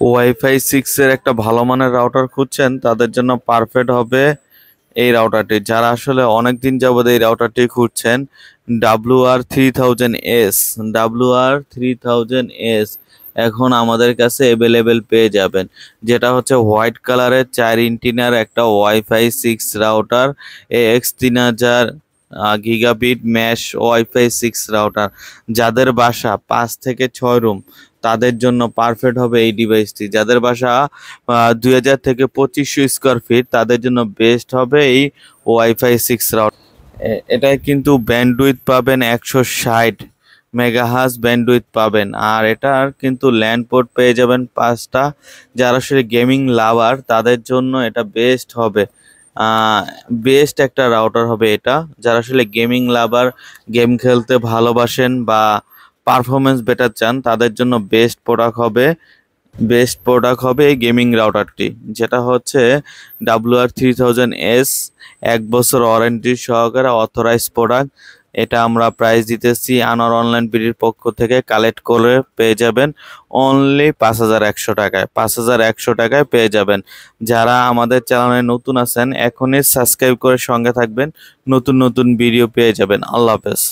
Wifi 6 এর একটা ভালো মানের রাউটার খুঁজছেন, তাদের জন্য পারফেক্ট হবে এই রাউটারটি। যারা আসলে অনেকদিন যাবত এই রাউটারটি খুঁজছেন, WR3000S, WR3000S এখন আমাদের কাছে অ্যাভেলেবেল পেয়ে যাবেন। যেটা হচ্ছে হোয়াইট কালারের 4 ইঞ্চিনার একটা wifi 6 router, AX3000 gigabit mash wifi 6 router. যাদের বাসা 5 থেকে 6 রুম, তাদের জন্য পারফেক্ট হবে এই ডিভাইসটি। যাদের বাসা 2000 থেকে 2500 স্কোয়ার ফিট, তাদের জন্য বেস্ট হবে এই ওয়াইফাই 6 রাউটার। এটায় কিন্তু ব্যান্ডউইথ পাবেন 160 মেগাহার্জ ব্যান্ডউইথ পাবেন, আর এটার কিন্তু ল্যান্ড পোর্ট পেয়ে যাবেন 5টা। যারা আসলে গেমিং লাভার, তাদের জন্য এটা বেস্ট হবে, বেস্ট একটা রাউটার হবে এটা। যারা আসলে গেমিং লাভার, গেম খেলতে ভালোবাসেন বা পারফরমেন্স বেটার চান, তাদের জন্য বেস্ট প্রোডাক্ট হবে এই গেমিং রাউটারটি, যেটা হচ্ছে WR3000S। 1 বছর ওয়ারেন্টি সহকারে অথরাইজ প্রোডাক্ট। এটা আমরা প্রাইস দিতেছি আনোয়ার অনলাইন বিডির পক্ষ থেকে, কালেক্ট করে পেয়ে যাবেন অনলি 5100 টাকায়। 5100 টাকায় পেয়ে যাবেন। যারা আমাদের চ্যানেলে নতুন আছেন, এখনই সাবস্ক্রাইব করে সঙ্গে থাকবেন, নতুন নতুন ভিডিও পেয়ে যাবেন। আল্লাহ হাফেজ।